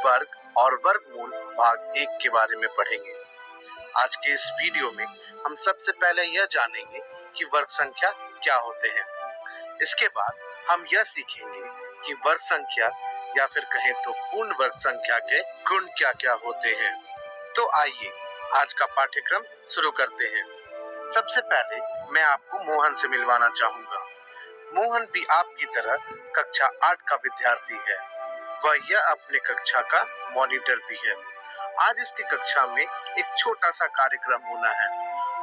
वर्ग और वर्गमूल भाग 1 के बारे में पढ़ेंगे। आज के इस वीडियो में हम सबसे पहले यह जानेंगे कि वर्ग संख्या क्या होते हैं। इसके बाद हम यह सीखेंगे कि वर्ग संख्या या फिर कहें तो पूर्ण वर्ग संख्या के गुण क्या क्या होते हैं। तो आइए आज का पाठ्यक्रम शुरू करते हैं। सबसे पहले मैं आपको मोहन से मिलवाना चाहूंगा। मोहन भी आपकी तरह कक्षा 8 का विद्यार्थी है। वह यह अपने कक्षा का मॉनिटर भी है। आज इसकी कक्षा में एक छोटा सा कार्यक्रम होना है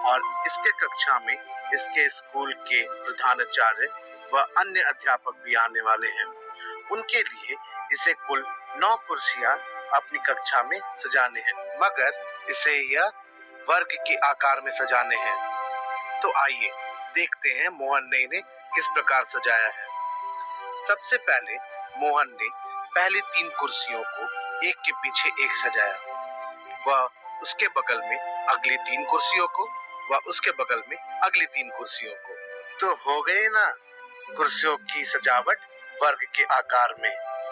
और इसके कक्षा में इसके स्कूल के प्रधानाचार्य व अन्य अध्यापक भी आने वाले हैं। उनके लिए इसे कुल 9 कुर्सियां अपनी कक्षा में सजाने हैं, मगर इसे यह वर्ग के आकार में सजाने हैं। तो आइए देखते हैं मोहन ने इन्हें किस प्रकार सजाया है। सबसे पहले मोहन ने पहली 3 कुर्सियों को एक के पीछे एक सजाया। वह उसके बगल में अगली 3 कुर्सियों को व उसके बगल में अगली 3 कुर्सियों को। तो हो गए ना कुर्सियों की सजावट वर्ग के आकार में।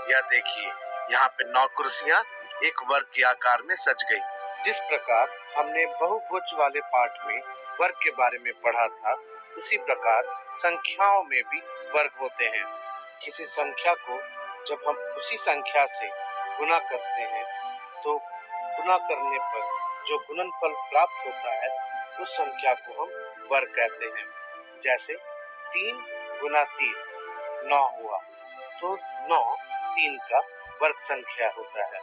यह देखिए, यहाँ पे 9 कुर्सियां एक वर्ग के आकार में सज गई। जिस प्रकार हमने बहुभुज वाले पाठ में वर्ग के बारे में पढ़ा था, उसी प्रकार संख्याओं में भी वर्ग होते हैं। किसी संख्या को जब हम उसी संख्या से गुना करते हैं तो गुना करने पर जो गुणनफल प्राप्त होता है उस संख्या को हम वर्ग कहते हैं। जैसे 3 गुना 3 9 हुआ, तो 9 3 का वर्ग संख्या होता है।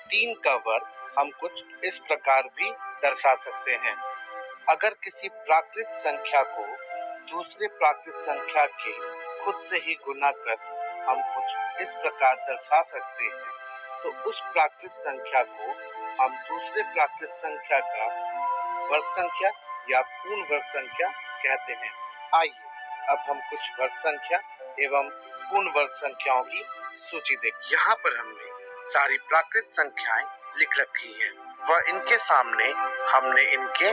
3 का वर्ग हम कुछ इस प्रकार भी दर्शा सकते हैं। अगर किसी प्राकृत संख्या को दूसरे प्राकृत संख्या के खुद से ही गुना कर हम कुछ इस प्रकार दर्शा सकते हैं, तो उस प्राकृत संख्या को हम दूसरे प्राकृत संख्या का वर्ग संख्या या पूर्ण वर्ग संख्या कहते हैं। आइए अब हम कुछ वर्ग संख्या एवं पूर्ण वर्ग संख्याओं की सूची देखें। यहाँ पर हमने सारी प्राकृत संख्याएं लिख रखी हैं व इनके सामने हमने इनके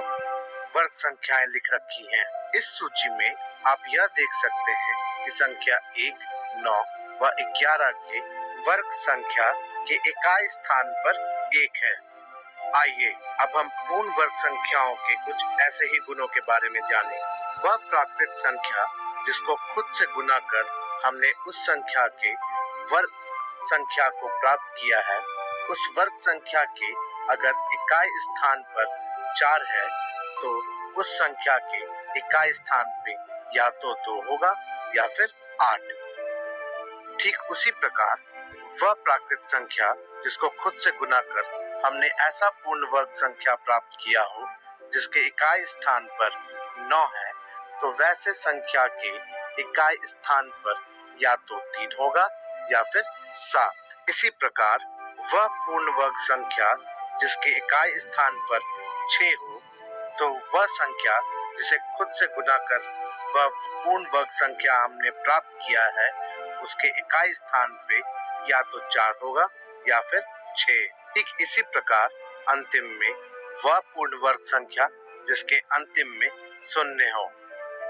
वर्ग संख्याएं लिख रखी हैं। इस सूची में आप यह देख सकते हैं कि संख्या 1, 9 व 11 के वर्ग संख्या के इकाई स्थान पर 1 है। आइए अब हम पूर्ण वर्ग संख्याओं के कुछ ऐसे ही गुणों के बारे में जानें। वह प्राकृत संख्या जिसको खुद से गुना कर हमने उस संख्या के वर्ग संख्या को प्राप्त किया है, उस वर्ग संख्या के अगर इकाई स्थान पर 4 है तो उस संख्या के इकाई स्थान पे या तो 2 होगा या फिर 8। ठीक उसी प्रकार वह प्राकृत संख्या जिसको खुद से गुना कर हमने ऐसा पूर्ण वर्ग संख्या प्राप्त किया हो जिसके इकाई स्थान पर 9 है, तो वैसे संख्या के इकाई स्थान पर या तो 3 होगा या फिर 7। इसी प्रकार वह पूर्ण वर्ग संख्या जिसके इकाई स्थान पर 6 हो, तो वह संख्या जिसे खुद से गुना कर वह पूर्ण वर्ग संख्या हमने प्राप्त किया है, उसके इकाई स्थान पे या तो 4 होगा या फिर 6। ठीक इसी प्रकार अंतिम में वह पूर्ण वर्ग संख्या जिसके अंतिम में 0 हो,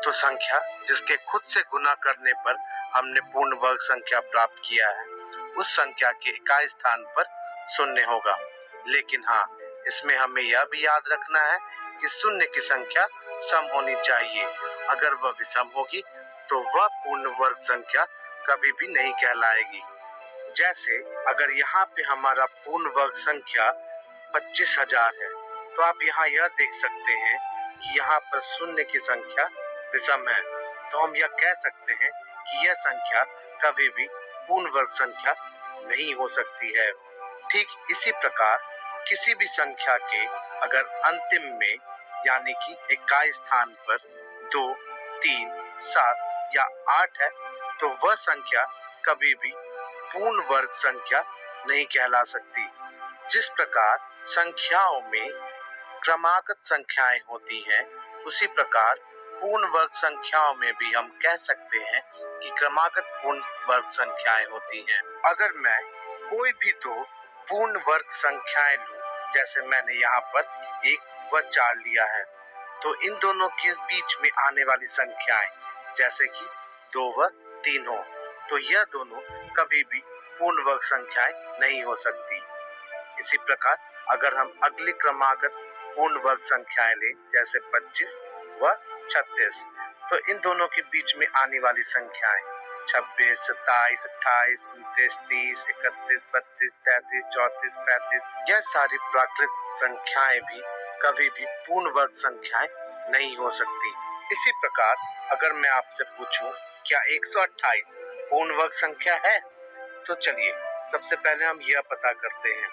तो संख्या जिसके खुद से गुना करने पर हमने पूर्ण वर्ग संख्या प्राप्त किया है, उस संख्या के इकाई स्थान पर 0 होगा। लेकिन हाँ, इसमें हमें यह भी याद रखना है कि 0 की संख्या सम होनी चाहिए। अगर वह विषम होगी तो वह पूर्ण वर्ग संख्या कभी भी नहीं कहलाएगी। जैसे अगर यहाँ पे हमारा पूर्ण वर्ग संख्या 25,000 है, तो आप यहाँ यह देख सकते हैं कि यहाँ पर 0 की संख्या विषम है, तो हम यह कह सकते हैं कि यह संख्या कभी भी पूर्ण वर्ग संख्या नहीं हो सकती है। ठीक इसी प्रकार किसी भी संख्या के अगर अंतिम में यानी कि इकाई स्थान पर 2, 3, 7 या 8 है, तो वह संख्या कभी भी पूर्ण वर्ग संख्या नहीं कहला सकती। जिस प्रकार संख्याओं में क्रमागत संख्याएं होती हैं, उसी प्रकार पूर्ण वर्ग संख्याओं में भी हम कह सकते हैं कि क्रमागत पूर्ण वर्ग संख्याएं होती हैं। अगर मैं कोई भी 2 पूर्ण वर्ग संख्याएं लूं, जैसे मैंने यहाँ पर 1 व 4 लिया है, तो इन दोनों के बीच में आने वाली संख्याएं जैसे कि 2 व 3 हो, तो यह दोनों कभी भी पूर्ण वर्ग संख्याएं नहीं हो सकती। इसी प्रकार अगर हम अगली क्रमागत पूर्ण वर्ग संख्याएं लें जैसे 25 व 36, तो इन दोनों के बीच में आने वाली संख्याएं 26, 27, 28, 29, 30, 31, 32, 33, 34, 35 यह सारी प्राकृत संख्याएं भी कभी भी पूर्ण वर्ग संख्याएं नहीं हो सकती। इसी प्रकार अगर मैं आपसे पूछूं क्या 128 पूर्ण वर्ग संख्या है, तो चलिए सबसे पहले हम यह पता करते हैं।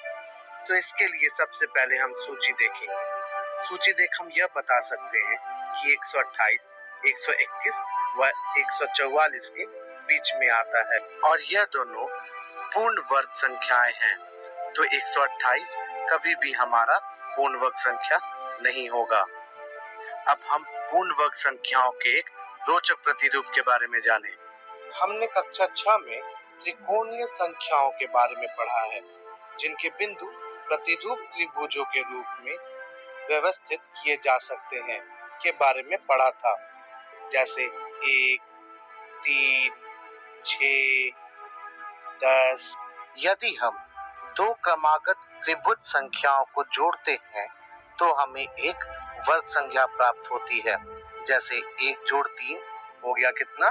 तो इसके लिए सबसे पहले हम सूची देखेंगे। सूची देख हम यह बता सकते हैं कि 128, 121 व 144 के बीच में आता है और यह दोनों पूर्ण वर्ग संख्याएं हैं। तो 128 कभी भी हमारा पूर्ण वर्ग संख्या नहीं होगा। अब हम पूर्ण वर्ग संख्याओं के एक रोचक प्रतिरूप के बारे में जानें। हमने कक्षा 6 में त्रिकोणीय संख्याओं के बारे में पढ़ा है, जिनके बिंदु प्रतिरूप त्रिभुजों के रूप में व्यवस्थित किए जा सकते हैं के बारे में पढ़ा था, जैसे 1, 3, 6, 10। यदि हम दो क्रमागत त्रिभुज संख्याओं को जोड़ते हैं तो हमें एक वर्ग संख्या प्राप्त होती है, जैसे 1 जोड़ 3 हो गया कितना?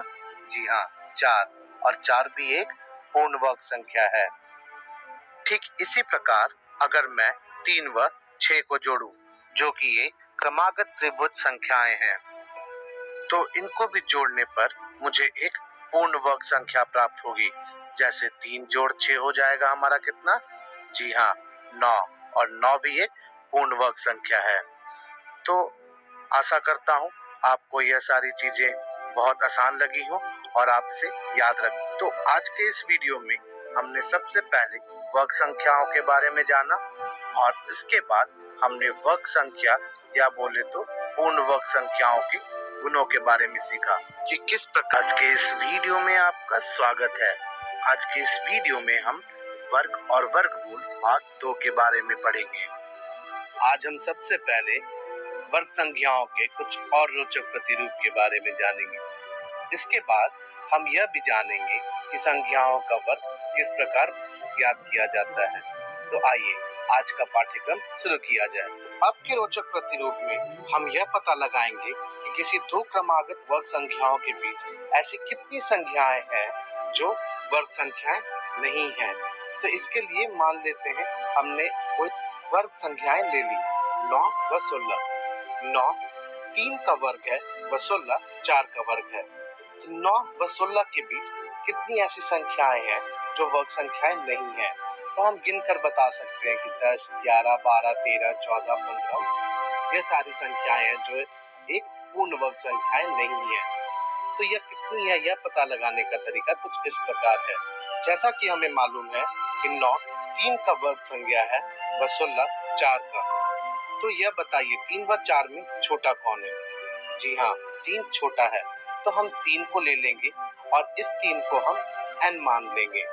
जी हाँ, 4, और 4 भी एक पूर्ण वर्ग संख्या है। ठीक इसी प्रकार अगर मैं 3 व 6 को जोड़ूं, जो कि ये क्रमागत त्रिभुज संख्याएं हैं, तो इनको भी जोड़ने पर मुझे एक पूर्ण वर्ग संख्या प्राप्त होगी, जैसे 3 जोड़ 6 हो जाएगा हमारा कितना? जी हाँ, 9, और 9 भी एक पूर्ण वर्ग संख्या है। तो आशा करता हूँ आपको यह सारी चीजें बहुत आसान लगी हो और आप इसे याद रखें। तो आज के इस वीडियो में हमने सबसे पहले वर्ग संख्याओं के बारे में जाना और इसके बाद हमने वर्ग संख्या या बोले तो पूर्ण वर्ग संख्याओं के गुणों के बारे में सीखा कि किस प्रकार के इस वीडियो में आपका स्वागत है। आज के इस वीडियो में हम वर्ग और वर्गमूल भाग 2 के बारे में पढ़ेंगे। आज हम सबसे पहले वर्ग संख्याओं के कुछ और रोचक प्रतिरूप के बारे में जानेंगे। इसके बाद हम यह भी जानेंगे कि संख्याओं का वर्ग किस प्रकार ज्ञात किया जाता है। तो आइए आज का पाठ्यक्रम शुरू किया जाए। अब के रोचक प्रतिरूप में हम यह पता लगाएंगे कि किसी दो क्रमागत वर्ग संख्याओं के बीच ऐसी कितनी संख्याएं हैं जो वर्ग संख्याएं नहीं हैं। तो इसके लिए मान लेते हैं हमने कोई वर्ग संख्याएं ले ली 9 व 16। 9 3 का वर्ग है व 16 4 का वर्ग है। तो 9 व 16 के बीच कितनी ऐसी संख्याएं हैं जो वर्ग संख्याएं नहीं है। तो हम गिनकर बता सकते हैं कि 10, 11, 12, 13, 14, 15 ये सारी संख्याएं हैं जो एक पूर्ण वर्ग संख्याएं नहीं है। तो यह कितनी है यह पता लगाने का तरीका कुछ इस प्रकार है। जैसा कि हमें मालूम है कि 9 3 का वर्ग संख्या है व 16 4 का। तो यह बताइए 3 व 4 में छोटा कौन है? जी हाँ, 3 छोटा है। तो हम 3 को ले लेंगे और इस 3 को हम n मान लेंगे।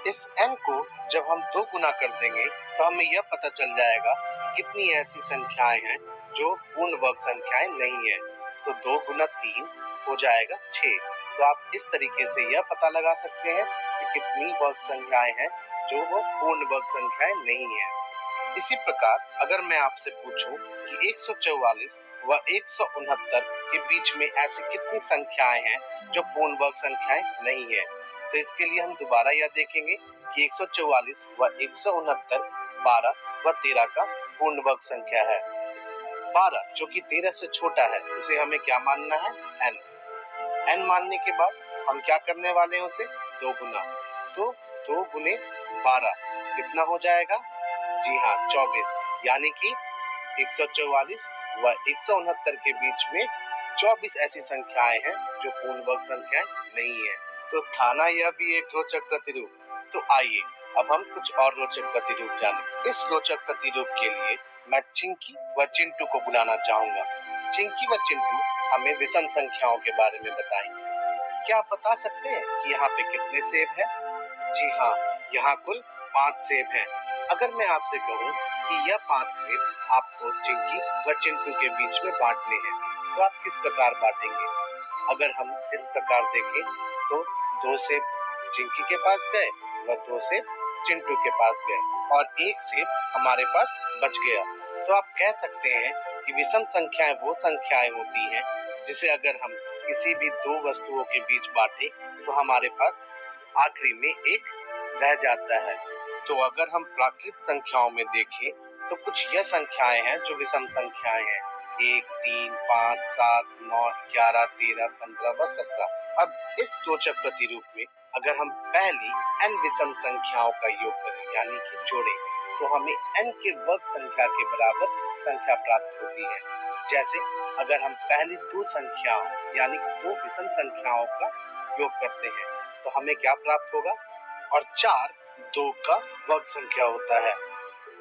इस n को जब हम 2 गुना कर देंगे तो हमें यह पता चल जाएगा कि कितनी ऐसी संख्याएं हैं जो पूर्ण वर्ग संख्याएं नहीं है। तो 2 गुना 3 हो जाएगा 6। तो आप इस तरीके से यह पता लगा सकते हैं कि कितनी वर्ग संख्याएं हैं जो वो पूर्ण वर्ग संख्याएं नहीं है। इसी प्रकार अगर मैं आपसे पूछूं कि 144 व 169 के बीच में ऐसी कितनी संख्याएं हैं जो पूर्ण वर्ग संख्याएं नहीं है, तो इसके लिए हम दोबारा यह देखेंगे कि 144 व 169 12 व 13 का पूर्ण वर्ग संख्या है। 12 जो कि 13 से छोटा है उसे हमें क्या मानना है? n। n मानने के बाद हम क्या करने वाले हैं उसे 2 गुना। तो 2 गुने 12 कितना हो जाएगा? जी हाँ, 24। यानी कि 144 व 169 के बीच में 24 ऐसी संख्याएं हैं जो पूर्ण वर्ग संख्याएं नहीं है। तो थाना यह भी एक रोचक प्रतिरूप। तो आइए अब हम कुछ और रोचक प्रतिरूप जानें। इस रोचक प्रतिरूप के लिए मैं चिंकी व चिंटू को बुलाना चाहूंगा। चिंकी व चिंटू हमें विषम संख्याओं के बारे में बताएंगे। क्या आप बता सकते हैं कि यहाँ पे कितने सेब हैं? जी हाँ, यहाँ कुल 5 सेब हैं। अगर मैं आपसे कहूँ कि यह 5 सेब आपको चिंकी व चिंटू के बीच में बांटने हैं, तो आप किस प्रकार बांटेंगे? अगर हम इस प्रकार देखें तो 2 सेब चिंकी के पास गए व 2 सेब चिंटू के पास गए और एक सेब हमारे पास बच गया। तो आप कह सकते हैं कि विषम संख्याएं वो संख्याएं होती हैं जिसे अगर हम किसी भी दो वस्तुओं के बीच बांटे तो हमारे पास आखिरी में एक रह जाता है। तो अगर हम प्राकृत संख्याओं में देखें तो कुछ यह संख्याएं हैं जो विषम संख्याएं हैं, 1, 3, 5, 7, 9, 11, 13, 15 व 17। अब इस सूचक प्रतिरूप में अगर हम पहली n विषम संख्याओं का योग करें यानी कि जोड़ें तो हमें n के वर्ग संख्या के बराबर संख्या प्राप्त होती है। जैसे अगर हम पहली दो संख्याओं यानी कि दो विषम संख्याओं का योग करते हैं तो हमें क्या प्राप्त होगा, और 4 2 का वर्ग संख्या होता है।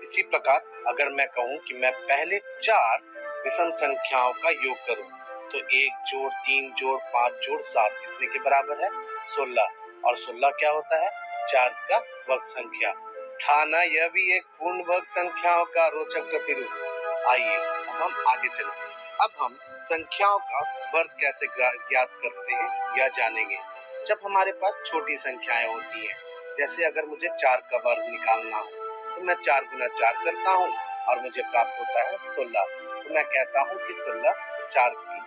इसी प्रकार अगर मैं कहूं कि मैं पहले 4 विषम संख्याओं का योग करूं तो 1 जोड़ 3 जोड़ 5 जोड़ 7 कितने के बराबर है, 16। और 16 क्या होता है, 4 का वर्ग संख्या। था ना यह भी एक पूर्ण वर्ग संख्याओं का रोचक प्रतिरूप। आइए अब हम आगे चलें। अब हम संख्याओं का वर्ग कैसे ज्ञात करते हैं यह जानेंगे। जब हमारे पास छोटी संख्याएं होती हैं, जैसे अगर मुझे 4 का वर्ग निकालना हो तो मैं 4 गुना 4 करता हूँ और मुझे प्राप्त होता है 16। तो मैं कहता हूँ कि 16 4 की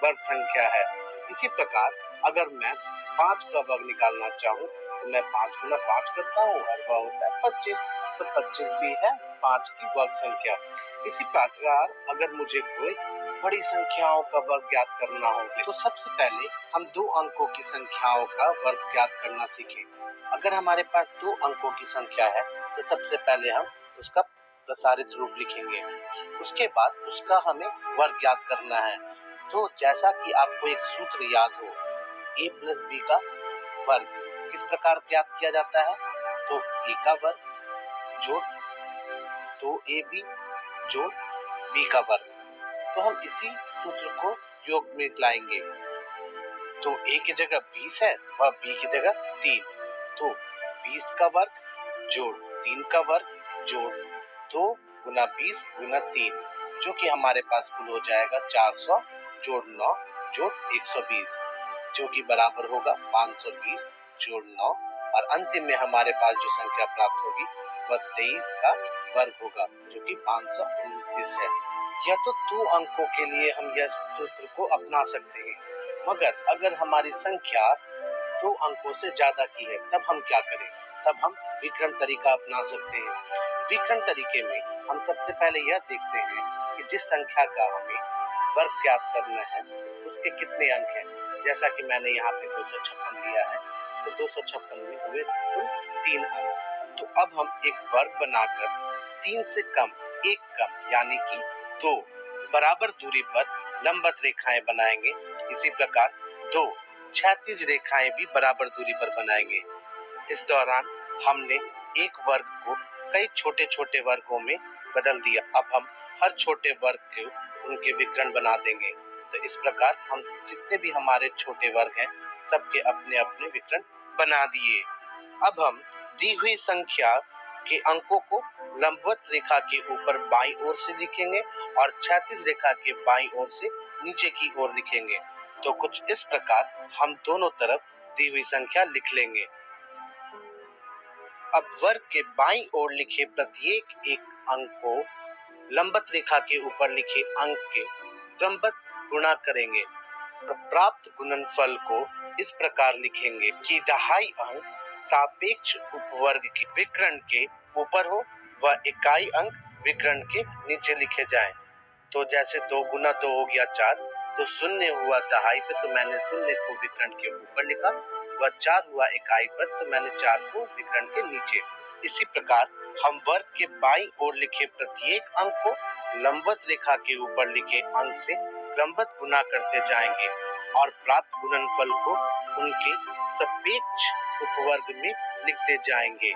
वर्ग संख्या है। इसी प्रकार अगर मैं 5 का वर्ग निकालना चाहूँ तो मैं 5 गुना 5 करता हूँ और वह होता है 25। तो 25 भी है 5 की वर्ग संख्या। इसी प्रकार अगर मुझे कोई बड़ी संख्याओं का वर्ग ज्ञात करना हो तो सबसे पहले हम 2 अंकों की संख्याओं का वर्ग ज्ञात करना सीखें। अगर हमारे पास 2 अंकों की संख्या है तो सबसे पहले हम उसका प्रसारित रूप लिखेंगे, उसके बाद उसका हमें वर्ग ज्ञात करना है। तो जैसा कि आपको एक सूत्र याद हो, a प्लस बी का वर्ग किस प्रकार ज्ञात किया जाता है, तो a का वर्ग जोड़ 2ab जोड़ b का वर्ग। तो हम इसी सूत्र को योग में लाएंगे। तो a की जगह 20 है और b की जगह 3, तो 20 का वर्ग जोड़ 3 का वर्ग जोड़ 2 गुना 20 गुना 3, जो कि हमारे पास कुल हो जाएगा 400 जोड़ 9 जोड़ 120, जो कि बराबर होगा 520 जोड़ 9। और अंतिम में हमारे पास जो संख्या प्राप्त होगी वह 23 का वर्ग होगा, जो कि 529 है। यह तो 2 अंकों के लिए हम यह सूत्र को अपना सकते हैं, मगर अगर हमारी संख्या 2 अंकों से ज्यादा की है तब हम क्या करें, तब हम विकर्ण तरीका अपना सकते हैं। विकर्ण तरीके में हम सबसे पहले यह देखते हैं कि जिस संख्या का हमें वर्ग ज्ञात करना है उसके कितने अंक हैं। जैसा कि मैंने यहाँ पे 256 लिया है, तो 256 में हुए कुल 3 अंक। तो अब हम एक वर्ग बनाकर 3 से कम, 1 कम यानी कि 2 बराबर दूरी पर लंबवत रेखाएं बनाएंगे। इसी प्रकार 2 क्षैतिज रेखाएं भी बराबर दूरी पर बनाएंगे। इस दौरान हमने एक वर्ग को कई छोटे छोटे वर्गों में बदल दिया। अब हम हर छोटे वर्ग को उनके विकर्ण बना देंगे। तो इस प्रकार हम जितने भी हमारे छोटे वर्ग हैं सबके अपने अपने विकर्ण बना दिए। अब हम दी हुई संख्या के अंकों को लंबवत रेखा के ऊपर बाईं ओर से लिखेंगे और क्षैतिज रेखा के बाईं ओर से नीचे की ओर लिखेंगे। तो कुछ इस प्रकार हम दोनों तरफ दी हुई संख्या लिख लेंगे। अब वर्ग के बाईं ओर लिखे प्रत्येक एक अंक को लंबवत रेखा के ऊपर लिखे अंक के क्रमबद्ध गुणा करेंगे। तो प्राप्त गुणनफल को इस प्रकार लिखेंगे कि दहाई अंक सापेक्ष उपवर्ग के विकर्ण के ऊपर हो व इकाई अंक विकर्ण के नीचे लिखे जाएं। तो जैसे 2 गुना 2 हो गया 4, तो 0 हुआ दहाई पे तो मैंने 0 को विकर्ण के ऊपर लिखा, व 4 हुआ इकाई पर तो मैंने 4 को विकर्ण के नीचे। इसी प्रकार हम वर्ग के बाईं ओर लिखे प्रत्येक अंक को लंबवत रेखा के ऊपर लिखे अंक से क्रमबद्ध गुना करते जाएंगे और प्राप्त गुणनफल को उनके सापेक्ष उपवर्ग में लिखते जाएंगे।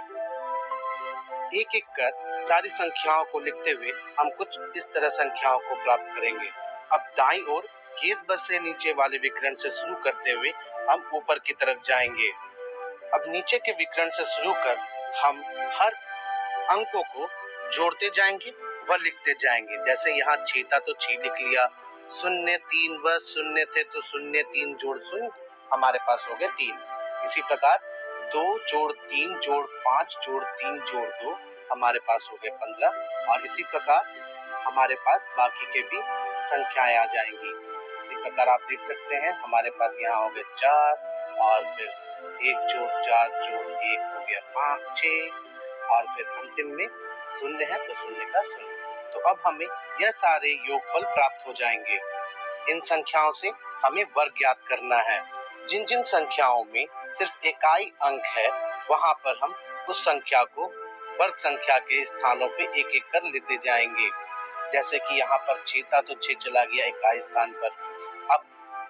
एक एक कर सारी संख्याओं को लिखते हुए हम कुछ इस तरह संख्याओं को प्राप्त करेंगे। अब दाईं ओर केस बस से नीचे वाले विकर्ण से शुरू करते हुए हम ऊपर की तरफ जाएंगे। अब नीचे के विकर्ण से शुरू कर हम हर अंकों को जोड़ते जाएंगे व लिखते जाएंगे। जैसे यहाँ 6 था तो 6 लिख लिया, 0 3 व 0 थे तो 0 3 जोड़ 0 हमारे पास हो गए 3। इसी प्रकार 2 जोड़ 3 जोड़ 5 जोड़ 3 जोड़ 2 हमारे पास हो गए 15 और इसी प्रकार हमारे पास बाकी के भी संख्याएं आ जाएंगी। इसी प्रकार आप देख सकते हैं हमारे पास यहाँ हो गए 4 और फिर 1 जोड़ 4 जोड़ 1 हो गया 5 6 और फिर अंतिम में शून्य है तो शून्य का शून्य। तो अब हमें यह सारे योगफल प्राप्त हो जाएंगे। इन संख्याओं से हमें वर्ग ज्ञात करना है। जिन जिन संख्याओं में सिर्फ इकाई अंक है वहां पर हम उस संख्या को वर्ग संख्या के स्थानों पे एक एक कर लेते जाएंगे। जैसे कि यहाँ पर 6 था तो 6 चला गया इकाई स्थान पर। अब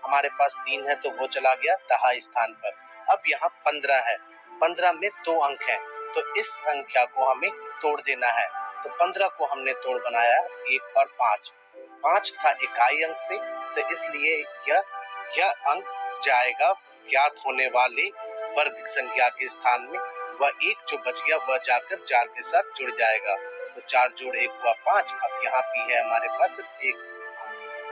हमारे पास 3 है तो वो चला गया दहाई स्थान पर। अब यहाँ 15 है, 15 में 2 अंक हैं तो इस संख्या को हमें तोड़ देना है। तो 15 को हमने तोड़ बनाया 1 और 5। 5 था इकाई अंक से तो इसलिए यह अंक जाएगा ज्ञात होने वाले वर्ग संख्या के स्थान में। वह 1 जो बच गया वह जाकर 4 के साथ जुड़ जाएगा। तो 4 जोड़ 1 हुआ 5। अब यहाँ भी है हमारे पास 1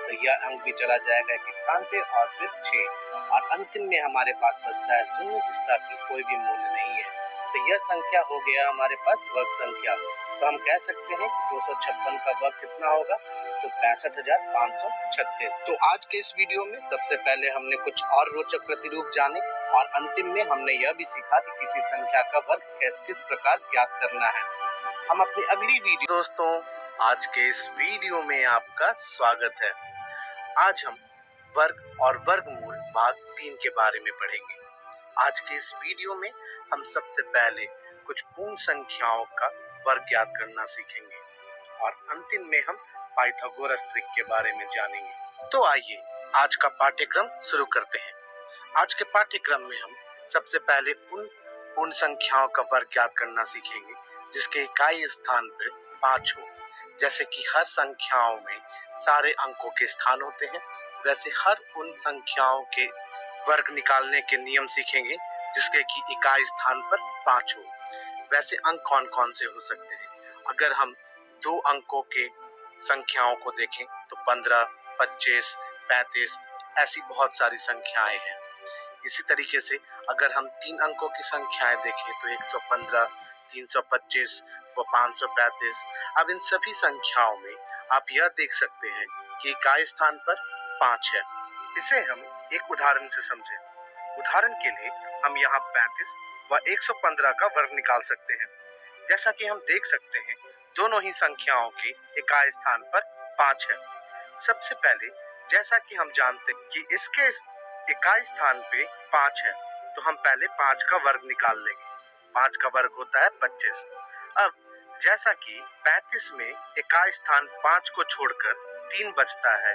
तो यह अंक भी चला जाएगा एक स्थान पे और फिर 6 और अंतिम में हमारे पास बचता है शून्य जिसका कि कोई भी मूल्य नहीं है। तो यह संख्या हो गया हमारे पास वर्ग संख्या। तो हम कह सकते हैं कि 256 का वर्ग कितना होगा तो 65,536। तो आज के इस वीडियो में सबसे पहले हमने कुछ और रोचक प्रतिरूप जाने और अंतिम में हमने यह भी सीखा कि किसी संख्या का वर्ग किस प्रकार ज्ञात करना है। हम अपनी अगली वीडियो दोस्तों आज के इस वीडियो में आपका स्वागत है। आज हम वर्ग और वर्गमूल भाग 3 के बारे में पढ़ेंगे। आज के इस वीडियो में हम सबसे पहले कुछ पूर्ण संख्याओं का वर्ग ज्ञात करना सीखेंगे और अंतिम में हम पाइथागोरस ट्रिक के बारे में जानेंगे। तो आइए आज का पाठ्यक्रम शुरू करते हैं। आज के पाठ्यक्रम में हम सबसे पहले उन पूर्ण संख्याओं का वर्ग ज्ञात करना सीखेंगे जिसके इकाई स्थान पर 5 हो। जैसे कि हर संख्याओं में सारे अंकों के स्थान होते हैं, वैसे हर उन संख्याओं के वर्ग निकालने के नियम सीखेंगे जिसके कि इकाई स्थान पर 5 हो। वैसे अंक कौन कौन से हो सकते हैं? अगर हम 2 अंकों के संख्याओं को देखें तो 15, 25, 35 ऐसी बहुत सारी संख्याएं हैं। इसी तरीके से अगर हम 3 अंकों की संख्याएं देखें तो 115, 325 व 535। अब इन सभी संख्याओं में आप यह देख सकते हैं कि इकाई स्थान पर 5 है। इसे हम एक उदाहरण से समझें। उदाहरण के लिए हम यहाँ 35 व 115 का वर्ग निकाल सकते हैं। जैसा कि हम देख सकते हैं दोनों ही संख्याओं के इकाई स्थान पर 5 है। सबसे पहले जैसा कि हम जानते हैं कि इसके इकाई स्थान पे 5 है तो हम पहले 5 का वर्ग निकाल लेंगे। 5 का वर्ग होता है 25। अब जैसा कि 35 में इकाई स्थान 5 को छोड़कर 3 बचता है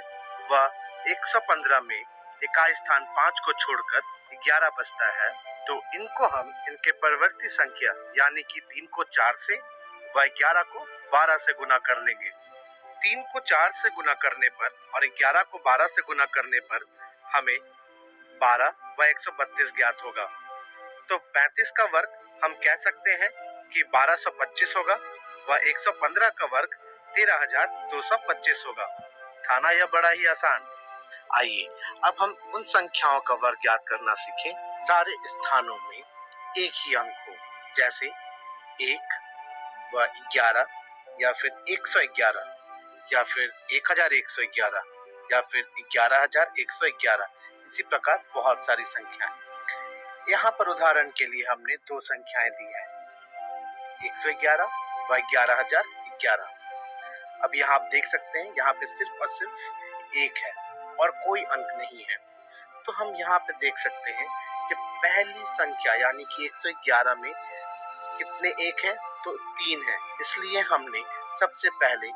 व 115 में इकाई स्थान 5 को छोड़कर 11 बचता है, तो इनको हम इनके परिवर्ती संख्या यानी कि 3 को 4 से व 11 को 12 से गुना कर लेंगे। 3 को 4 से गुना करने पर और 11 को 12 से गुना करने पर हमें 12 व 132 ज्ञात होगा। तो 35 का वर्ग हम कह सकते हैं कि 1225 होगा व 115 का वर्ग 13,225 होगा। था ना यह बड़ा ही आसान। आइए अब हम उन संख्याओं का वर्ग ज्ञात करना सीखें सारे स्थानों में एक ही अंक हो। जैसे 1 व 11 या फिर 111 या फिर 1111 या फिर 11,111। इसी प्रकार बहुत सारी संख्याएं। यहाँ पर उदाहरण के लिए हमने 2 संख्याएं दी हैं, 111 व 11,011। अब यहाँ आप देख सकते हैं यहाँ पे सिर्फ और सिर्फ 1 है और कोई अंक नहीं है। तो हम यहाँ पे देख सकते हैं कि पहली संख्या यानी कि 111 में कितने 1 है तो 3 है। इसलिए हमने सबसे पहले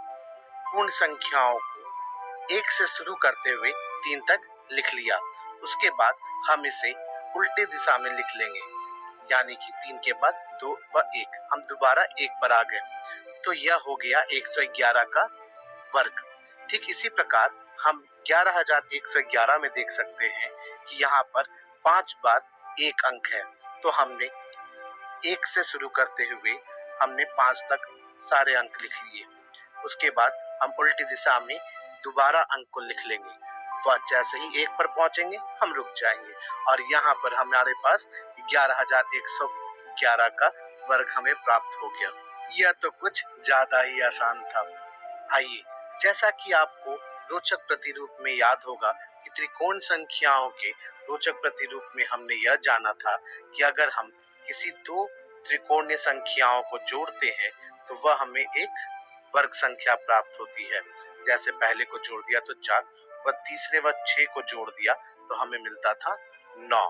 पूर्ण संख्याओं को 1 से शुरू करते हुए 3 तक लिख लिया। उसके बाद हम इसे उल्टे दिशा में लिख लेंगे यानी कि 3 के बाद 2 व 1। हम दोबारा 1 पर आ गए तो यह हो गया 111 का वर्ग। ठीक इसी प्रकार हम 11,111 में देख सकते हैं कि यहाँ पर 5 बार 1 अंक है। तो हमने 1 से शुरू करते हुए हमने 5 तक सारे अंक लिख लिए। उसके बाद हम उल्टी दिशा में दोबारा अंक को लिख लेंगे। वह जैसे ही 1 पर पहुंचेंगे हम रुक जाएंगे और यहाँ पर हमारे पास 11,111 का वर्ग हमें प्राप्त हो गया। यह तो कुछ ज्यादा ही आसान था। आइए, जैसा कि आपको रोचक प्रतिरूप में याद होगा कि त्रिकोण संख्याओं के रोचक प्रतिरूप में हमने यह जाना था कि अगर हम किसी दो त्रिकोणीय संख्याओं को जोड़ते हैं तो वह हमें एक वर्ग संख्या प्राप्त होती है। जैसे पहले को जोड़ दिया तो 4, व तीसरे व 6 को जोड़ दिया तो हमें मिलता था 9,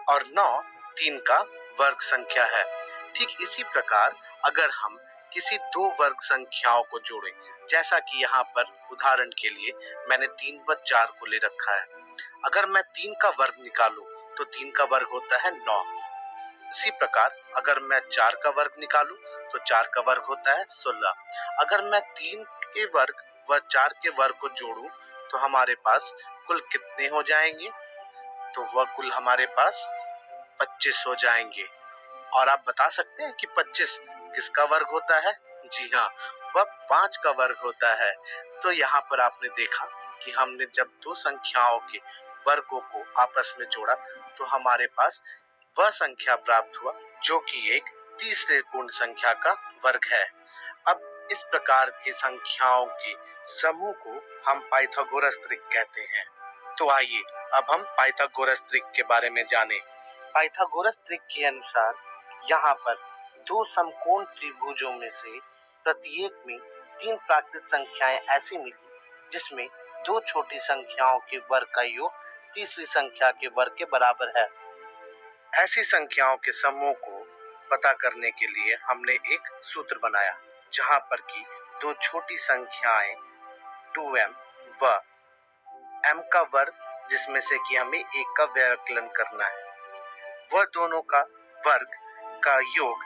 और 9 3 का वर्ग संख्या है। ठीक इसी प्रकार अगर हम किसी दो वर्ग संख्याओं को जोड़ें, जैसा कि यहाँ पर उदाहरण के लिए मैंने 3 व 4 को ले रखा है। अगर मैं 3 का वर्ग निकालूं तो 3 का वर्ग होता है 9। इसी प्रकार अगर मैं 4 का वर्ग निकालूं तो 4 का वर्ग होता है 16। अगर मैं 3 के वर्ग व 4 के वर्ग को जोड़ूं तो हमारे पास कुल कितने हो जाएंगे? तो वह कुल हमारे पास 25 हो जाएंगे। और आप बता सकते हैं कि 25 किसका वर्ग होता है? जी हाँ, वह 5 का वर्ग होता है। तो यहाँ पर आपने देखा कि हमने जब दो संख्याओं के वर्गों को आपस में जोड़ा तो हमारे पास वह संख्या प्राप्त हुआ जो कि एक तीसरे पूर्ण संख्या का वर्ग है। अब इस प्रकार की संख्याओं के समूह को हम पाइथागोरस त्रिक कहते हैं। तो आइए अब हम पाइथागोरस त्रिक के बारे में जानें। पाइथागोरस त्रिक के अनुसार यहाँ पर दो समकोण त्रिभुजों में से प्रत्येक में 3 प्राकृत संख्याएं ऐसी मिली जिसमें दो छोटी संख्याओं के वर्ग का योग तीसरी संख्या के वर्ग के बराबर है। ऐसी संख्याओं के समूह को पता करने के लिए हमने एक सूत्र बनाया जहां पर की दो छोटी संख्याएं 2m व m का वर्ग, जिसमें से कि हमें एक का व्यवकलन करना है, वह दोनों का वर्ग का योग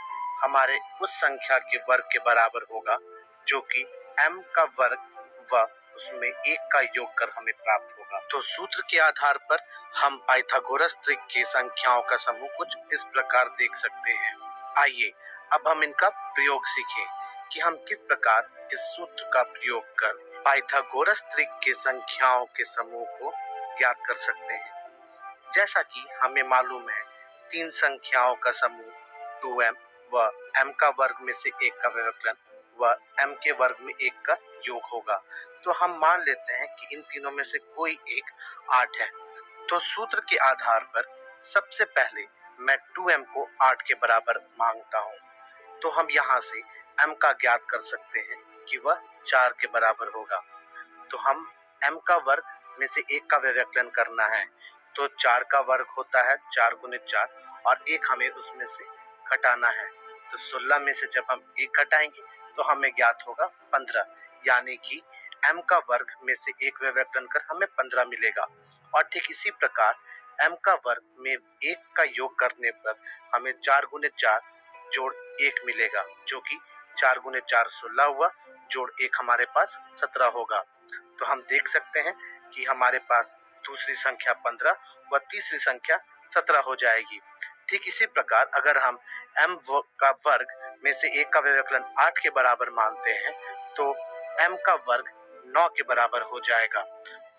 हमारे उस संख्या के वर्ग के बराबर होगा जो कि m का वर्ग व उसमें एक का योग कर हमें प्राप्त होगा। तो सूत्र के आधार पर हम पाइथागोरस त्रिक के संख्याओं का समूह कुछ इस प्रकार देख सकते हैं। आइए अब हम इनका प्रयोग सीखें कि हम किस प्रकार इस सूत्र का प्रयोग कर पाइथागोरस त्रिक के संख्याओं के समूह को ज्ञात कर सकते हैं। जैसा कि हमें मालूम है 3 संख्याओं का समूह 2m व m का वर्ग में से एक का व्यवकलन व m के वर्ग में एक का योग होगा। तो हम मान लेते हैं कि इन तीनों में से कोई एक 8 है। तो सूत्र के आधार पर सबसे पहले मैं 2m को 8 के बराबर मांगता हूँ। तो हम यहाँ से m का ज्ञात कर सकते हैं कि वह 4 के बराबर होगा। तो हम m का वर्ग में से एक का व्यवकलन करना है। तो 4 का वर्ग होता है 4 गुने 4 और एक हमें उसमें से घटाना है। तो 16 में से जब हम एक घटाएंगे तो हमें ज्ञात होगा 15, यानी कि m का वर्ग में से एक व्यवकलन कर हमें 15 मिलेगा। और ठीक इसी प्रकार m का वर्ग में एक का योग करने पर हमें 4 गुने 4 जोड़ 1 मिलेगा, जो कि 4 गुने 4 16 हुआ, जोड़ 1 हमारे पास 17 होगा। तो हम देख सकते हैं कि हमारे पास दूसरी संख्या 15 व तीसरी संख्या 17 हो जाएगी। ठीक इसी प्रकार अगर हम m का वर्ग में से एक का व्यवकलन 8 के बराबर मानते हैं तो m का वर्ग 9 के बराबर हो जाएगा।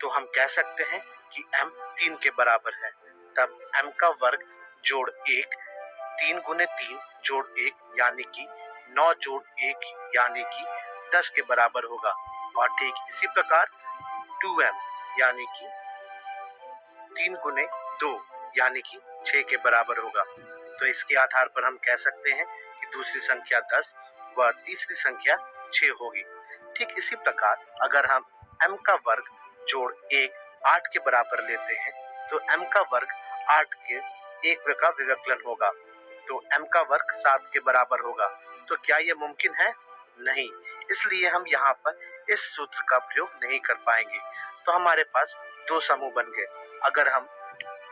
तो हम कह सकते हैं कि m 3 के बराबर है। तब m का वर्ग जोड़ 1 3 गुने 3 जोड़ 1 यानी कि 9 जोड़ 1 यानी कि 10 के बराबर होगा। और ठीक इसी प्रकार 2m यानी कि 3 गुने 2 यानी कि 6 के बराबर होगा। तो इसके आधार पर हम कह सकते हैं कि दूसरी संख्या 10 व तीसरी संख्या 6 होगी। ठीक इसी प्रकार अगर हम m का वर्ग जोड़ 1 8 के बराबर लेते हैं तो m का वर्ग 8 के एक का विकलन होगा। तो m का वर्ग 7 के बराबर होगा। तो क्या यह मुमकिन है? नहीं, इसलिए हम यहाँ पर इस सूत्र का प्रयोग नहीं कर पाएंगे। तो हमारे पास दो समूह बन गए। अगर हम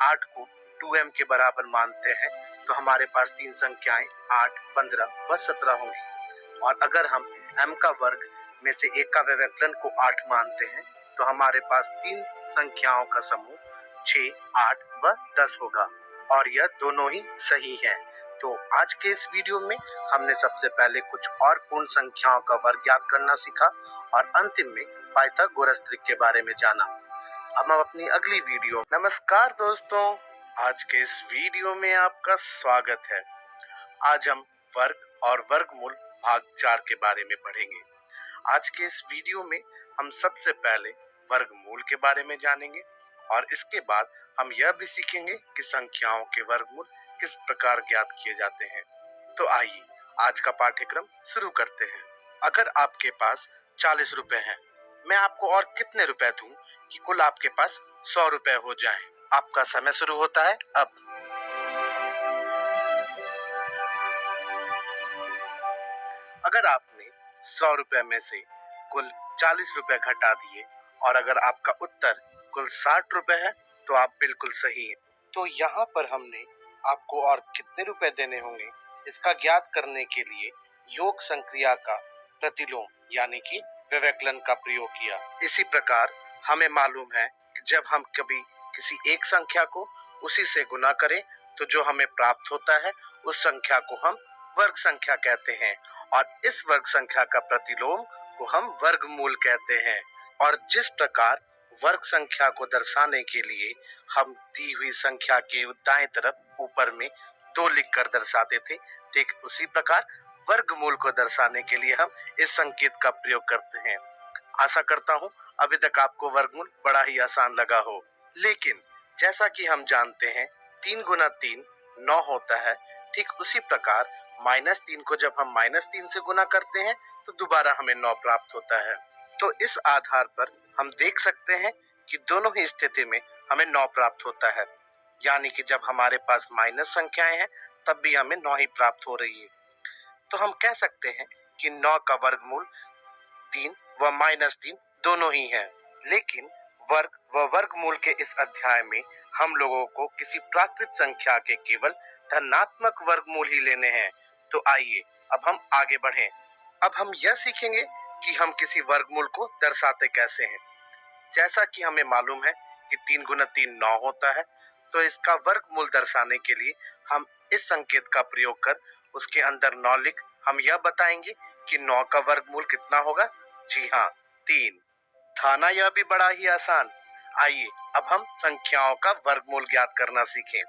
8 को 2m के बराबर मानते हैं तो हमारे पास तीन संख्याएं 8, 15 व 17 होंगी। और अगर हम m का वर्ग में से एक का व्यवकलन को 8 मानते हैं तो हमारे पास तीन संख्याओं का समूह 6, 8 व 10 होगा। और यह दोनों ही सही है। तो आज के इस वीडियो में हमने सबसे पहले कुछ और पूर्ण संख्याओं का वर्ग ज्ञात करना सीखा और अंतिम में पाइथागोरस त्रिक के बारे में जाना। हम अपनी अगली वीडियो। नमस्कार दोस्तों, आज के इस वीडियो में आपका स्वागत है। आज हम वर्ग और वर्गमूल भाग 4 के बारे में पढ़ेंगे। आज के इस वीडियो में हम सबसे पहले वर्गमूल के बारे में जानेंगे और इसके बाद हम यह भी सीखेंगे कि संख्याओं के वर्गमूल किस प्रकार ज्ञात किए जाते हैं। तो आइए आज का पाठ्यक्रम शुरू करते हैं। अगर आपके पास 40 रुपए हैं, मैं आपको और कितने रुपए दूं कि कुल आपके पास 100 रुपए हो जाएं? आपका समय शुरू होता है अब। अगर आपने 100 रुपए में से कुल 40 रुपए घटा दिए और अगर आपका उत्तर कुल 60 रुपए है तो आप बिल्कुल सही हैं। तो यहाँ पर हमने आपको और कितने रुपए देने होंगे इसका ज्ञात करने के लिए योग संक्रिया का प्रतिलोम यानी कि व्यवकलन का प्रयोग किया। इसी प्रकार हमें मालूम है कि जब हम कभी किसी एक संख्या को उसी से गुना करें तो जो हमें प्राप्त होता है उस संख्या को हम वर्ग संख्या कहते हैं और इस वर्ग संख्या का प्रतिलोम को हम वर्गमूल कहते हैं। और जिस प्रकार वर्ग संख्या को दर्शाने के लिए हम दी हुई संख्या के दाएं तरफ ऊपर में 2 लिखकर दर्शाते थे, ठीक उसी प्रकार वर्गमूल को दर्शाने के लिए हम इस संकेत का प्रयोग करते हैं। आशा करता हूँ अभी तक आपको वर्गमूल बड़ा ही आसान लगा हो। लेकिन जैसा कि हम जानते हैं 3 गुना 3 9 होता है, ठीक उसी प्रकार -3 को जब हम -3 से गुना करते हैं तो दोबारा हमें 9 प्राप्त होता है। तो इस आधार पर हम देख सकते हैं कि दोनों ही स्थिति में हमें 9 प्राप्त होता है, यानी कि जब हमारे पास माइनस संख्याएं हैं तब भी हमें 9 ही प्राप्त हो रही है। तो हम कह सकते हैं कि 9 का वर्गमूल 3 व -3 दोनों ही है। लेकिन वर्ग व वर्गमूल के इस अध्याय में हम लोगों को किसी प्राकृत संख्या के केवल धनात्मक वर्गमूल ही लेने हैं। तो आइए अब हम आगे बढ़ें। अब हम यह सीखेंगे कि हम किसी वर्गमूल को दर्शाते कैसे हैं। जैसा कि हमें मालूम है कि 3 गुना 3 9 होता है, तो इसका वर्गमूल दर्शाने के लिए हम इस संकेत का प्रयोग कर उसके अंदर 9 लिख हम यह बताएंगे कि 9 का वर्गमूल कितना होगा। जी हाँ, 3। था ना यह भी बड़ा ही आसान। आइए अब हम संख्याओं का वर्गमूल ज्ञात करना सीखें।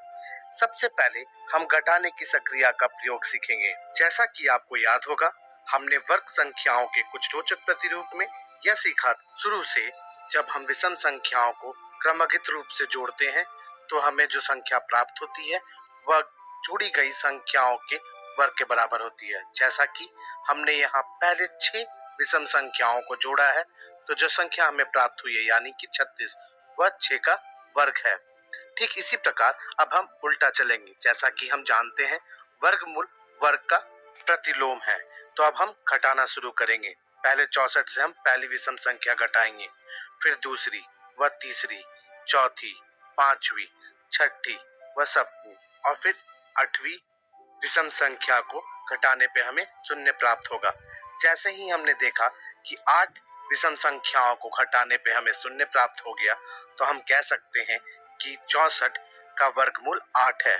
सबसे पहले हम घटाने की प्रक्रिया का प्रयोग सीखेंगे। जैसा कि आपको याद होगा, हमने वर्ग संख्याओं के कुछ रोचक प्रतिरूप में यह सीखा शुरू से जब हम विषम संख्याओं को क्रमगत रूप से जोड़ते हैं तो हमें जो संख्या प्राप्त होती है वह जोड़ी गई संख्याओं के वर्ग के बराबर होती है। जैसा कि हमने यहाँ पहले 6 विषम संख्याओं को जोड़ा है तो जो संख्या हमें प्राप्त हुई है यानी कि 36 वह 6 का वर्ग है। ठीक इसी प्रकार अब हम उल्टा चलेंगे। जैसा कि हम जानते हैं वर्गमूल वर्ग का प्रतिलोम है, तो अब हम घटाना शुरू करेंगे। पहले 64 से हम पहली विषम संख्या घटाएंगे, फिर दूसरी व तीसरी, चौथी, पांचवी, छठी व सप्तमी और फिर 8वीं विषम संख्या को घटाने पे हमें शून्य प्राप्त होगा। जैसे ही हमने देखा कि 8 विषम संख्याओं को घटाने पे हमें शून्य प्राप्त हो गया तो हम कह सकते हैं कि 64 का वर्गमूल 8 है।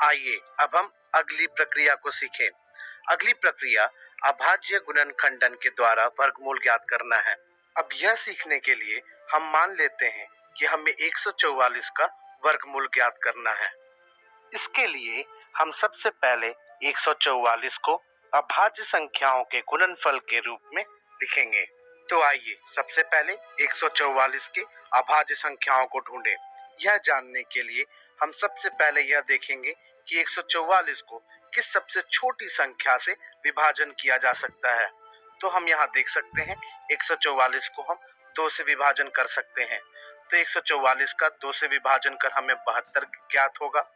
आइए अब हम अगली प्रक्रिया को सीखें। अगली प्रक्रिया अभाज्य गुणनखंडन के द्वारा वर्गमूल ज्ञात करना है। अब यह सीखने के लिए हम मान लेते हैं कि हमें 144 का वर्गमूल ज्ञात करना है। इसके लिए हम सबसे पहले 144 को अभाज्य संख्याओं के गुणनफल के रूप में लिखेंगे। तो आइए सबसे पहले 144 के अभाज्य संख्याओं को ढूंढें। यह जानने के लिए हम सबसे पहले यह देखेंगे कि 144 को किस सबसे छोटी संख्या से विभाजन किया जा सकता है। तो हम यहाँ देख सकते हैं 144 को हम 2 से विभाजन कर सकते हैं। तो 144 का 2 से विभाजन कर हमें 72 ज्ञात होगा।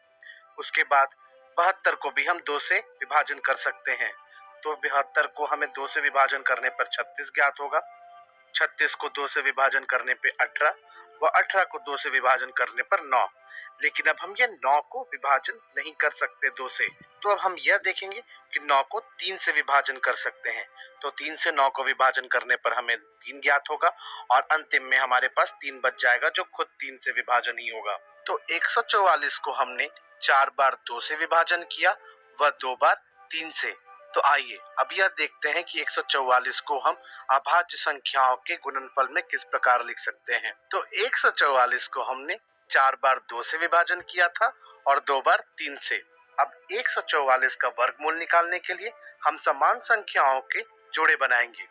उसके बाद 72 को भी हम 2 से विभाजन कर सकते हैं। तो 72 को हमें 2 से विभाजन करने पर 36 ज्ञात होगा। 36 को 2 से विभाजन करने पे 18 व 18 को 2 से विभाजन करने पर 9। लेकिन अब हम ये 9 को विभाजन नहीं कर सकते 2 से, तो अब हम यह देखेंगे कि 9 को 3 से विभाजन कर सकते हैं। तो 3 से 9 को विभाजन करने पर हमें 3 ज्ञात होगा और अंतिम में हमारे पास 3 बच जाएगा जो खुद 3 से विभाजन ही होगा। तो 144 को हमने 4 बार 2 से विभाजन किया व 2 बार 3 से। तो आइए अब यह देखते हैं कि 144 को हम अभाज्य संख्याओं के गुणनफल में किस प्रकार लिख सकते हैं। तो 144 को हमने 4 बार 2 से विभाजन किया था और 2 बार 3 से। अब 144 का वर्गमूल निकालने के लिए हम समान संख्याओं के जोड़े बनाएंगे।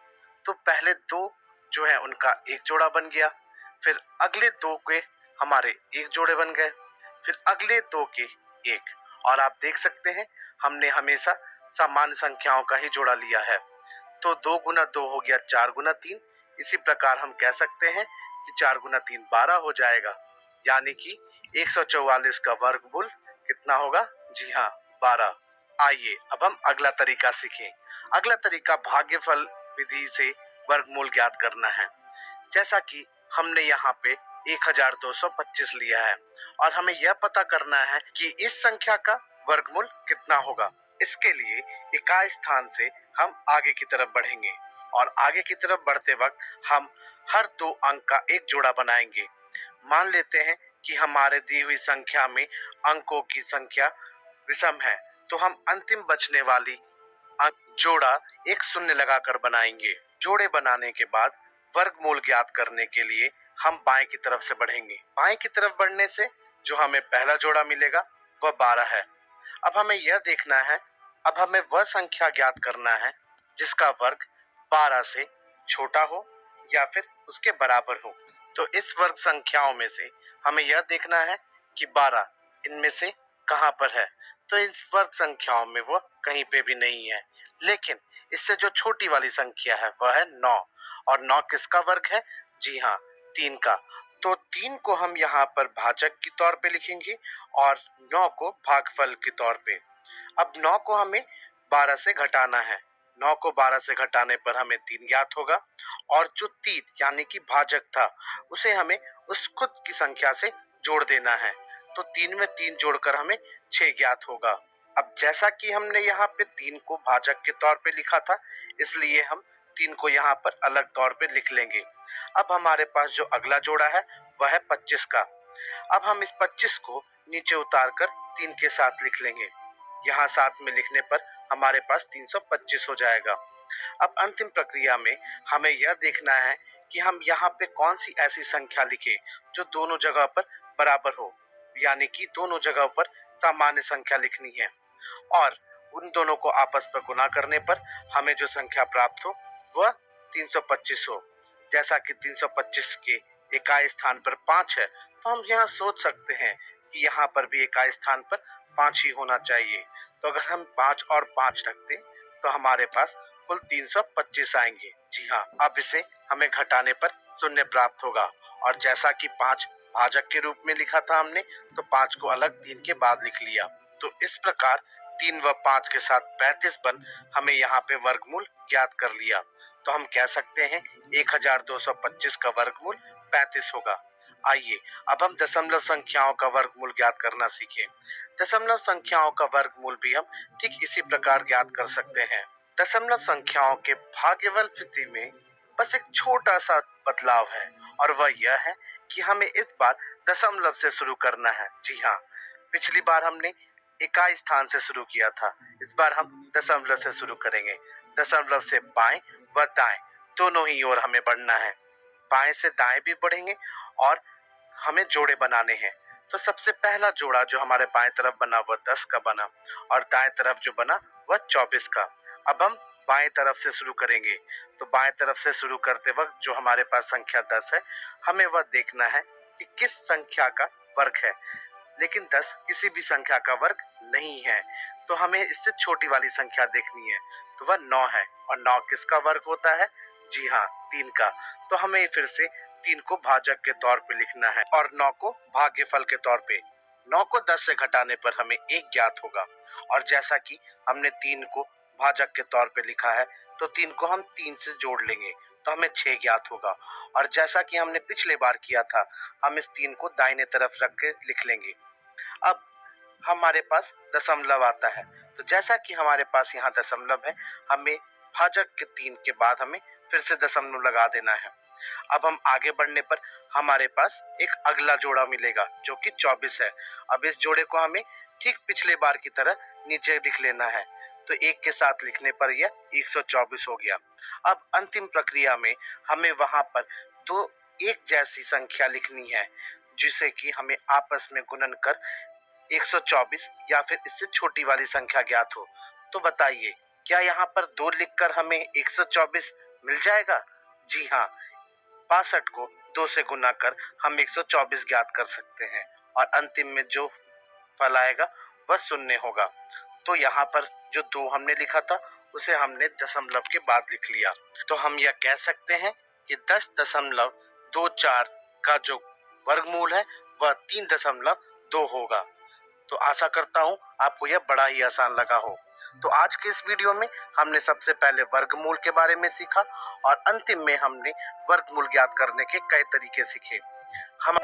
तो पहले 2 जो है उनका एक जोड़ा बन गया, फिर अगले 2 के हमारे एक जोड़े बन गए, फिर अगले 2 के एक। और आप देख सकते हैं हमने हमेशा सामान्य संख्याओं का ही जोड़ा लिया है। तो 2 गुना 2 हो गया 4 गुना 3। इसी प्रकार हम कह सकते हैं कि 4 गुना 3 12 हो जाएगा, यानी कि 144 का वर्गमूल कितना होगा? जी हाँ, 12। आइए अब हम अगला तरीका सीखें। अगला तरीका भाग्यफल विधि से वर्गमूल ज्ञात करना है। जैसा कि हमने यहाँ पे 1225 लिया है और हमें यह पता करना है कि इस संख्या का वर्गमूल कितना होगा। इसके लिए इकाई स्थान से हम आगे की तरफ बढ़ेंगे और आगे की तरफ बढ़ते वक्त हम हर 2 अंक का एक जोड़ा बनाएंगे। मान लेते हैं कि हमारे दी हुई संख्या में अंकों की संख्या विषम है, तो हम अंतिम बचने वाली अंक जोड़ा एक शून्य लगाकर बनाएंगे। जोड़े बनाने के बाद वर्गमूल ज्ञात करने के लिए हम बाएं की तरफ से बढ़ेंगे। बाएं की तरफ बढ़ने से जो हमें पहला जोड़ा मिलेगा वह 12 है। अब हमें यह देखना है, अब हमें वह संख्या ज्ञात करना है जिसका वर्ग 12 से छोटा हो या फिर उसके बराबर हो। तो इस वर्ग संख्याओं में से हमें यह देखना है कि 12 इनमें से कहां पर है। तो इस वर्ग संख्याओं में वो कहीं पे भी नहीं है, लेकिन इससे जो छोटी वाली संख्या है वह है 9। और 9 किसका वर्ग है? जी हाँ, 3 का। तो 3 को हम यहाँ पर भाजक के तौर पे लिखेंगे और 9 को भागफल के तौर पे। अब 9 को हमें 12 से घटाना है। 9 को 12 से घटाने पर हमें 3 ज्ञात होगा और जो 3 यानी कि भाजक था उसे हमें उस खुद की संख्या से जोड़ देना है। तो 3 में 3 जोड़कर हमें 6 ज्ञात होगा। अब जैसा कि हमने यहाँ पे 3 को भाजक के तौर पे लिखा था, इसलिए हम 3 को यहाँ पर अलग तौर पे लिख लेंगे। अब हमारे पास जो अगला जोड़ा है वह है 25 का। अब हम इस 25 को नीचे उतार कर 3 के साथ लिख लेंगे। यहाँ साथ में लिखने पर हमारे पास 325 हो जाएगा। अब अंतिम प्रक्रिया में हमें यह देखना है कि हम यहाँ पे कौन सी ऐसी संख्या लिखे जो दोनों जगह पर बराबर हो, यानी कि दोनों जगह पर सामान्य संख्या लिखनी है और उन दोनों को आपस में गुना करने पर हमें जो संख्या प्राप्त हो वह 325 हो। जैसा कि 325 के इकाई स्थान पर 5 है, तो हम यहाँ सोच सकते हैं कि यहाँ पर भी इकाई स्थान पर 5 ही होना चाहिए। तो अगर हम 5 और 5 रखते तो हमारे पास कुल 325 आएंगे। जी हाँ, अब इसे हमें घटाने पर शून्य प्राप्त होगा और जैसा कि 5 भाजक के रूप में लिखा था हमने, तो 5 को अलग 3 के बाद लिख लिया। तो इस प्रकार 3 व 5 के साथ 35 बन हमें यहाँ पे वर्गमूल ज्ञात कर लिया। तो हम कह सकते हैं 1225 का वर्गमूल 35 होगा। आइए अब हम दशमलव संख्याओं का वर्गमूल ज्ञात करना सीखें। दशमलव संख्याओं का वर्गमूल भी हम ठीक इसी प्रकार ज्ञात कर सकते हैं। दशमलव संख्याओं के भाग्यफल स्थिति में बस एक छोटा सा बदलाव है और वह यह है कि हमें इस बार दशमलव से शुरू करना है। जी हाँ, पिछली बार हमने इकाई स्थान से शुरू किया था, इस बार हम दशमलव से शुरू करेंगे। दशमलव से बाएं व दाएं दोनों ही ओर हमें बढ़ना है। बाएं से दाएं भी बढ़ेंगे और हमें जोड़े बनाने हैं। तो सबसे पहला जोड़ा जो हमारे बाएं तरफ बना वह 10 का बना और दाएं तरफ जो बना वह 24 का। अब हम बाएं तरफ से शुरू करेंगे। तो बाएं तरफ से शुरू करते वक्त जो हमारे पास संख्या 10 है, हमें वह देखना है कि किस संख्या का वर्ग है, लेकिन 10 किसी भी संख्या का वर्ग नहीं है। तो हमें इससे छोटी वाली संख्या देखनी है, तो वह 9 है और 9 किसका वर्ग होता है? जी हाँ, 3 का। तो हमें फिर से 3 को भाजक के तौर पे लिखना है और 9 को भाग्यफल के तौर पे। 9 को 10 से घटाने पर हमें 1 ज्ञात होगा और जैसा कि हमने 3 को भाजक के तौर पे लिखा है, तो 3 को हम 3 से जोड़ लेंगे तो हमें 6 ज्ञात होगा। और जैसा कि हमने पिछले बार किया था, हम इस 3 को दाहिने तरफ रख के लिख लेंगे। अब हमारे पास दशमलव आता है, तो जैसा कि हमारे पास यहाँ दशमलव है, हमें भाजक के 3 के बाद हमें फिर से दशमलव लगा देना है। अब हम आगे बढ़ने पर हमारे पास एक अगला जोड़ा मिलेगा जो कि 24 है। अब इस जोड़े को हमें ठीक पिछले बार की तरह नीचे लिख लेना है। तो 1 के साथ लिखने पर यह 124 हो गया। अब अंतिम प्रक्रिया में हमें वहां पर दो एक जैसी संख्या लिखनी है, जिसे कि हमें आपस में गुणन कर 124 या फिर इससे छोटी वाली संख्या ज्ञात हो। तो बताइए, क्या यहाँ पर 2 लिखकर हमें 124 मिल जाएगा? जी हाँ, 62 को 2 से गुना कर हम 124 ज्ञात कर सकते हैं और अंतिम में जो फल आएगा वह शून्य होगा। तो यहाँ पर जो 2 हमने लिखा था उसे हमने दशमलव के बाद लिख लिया। तो हम यह कह सकते हैं कि 10.24 का जो वर्गमूल है वह 3.2 होगा। तो आशा करता हूँ आपको यह बड़ा ही आसान लगा हो। तो आज के इस वीडियो में हमने सबसे पहले वर्गमूल के बारे में सीखा और अंतिम में हमने वर्गमूल ज्ञात करने के कई तरीके सीखे। हम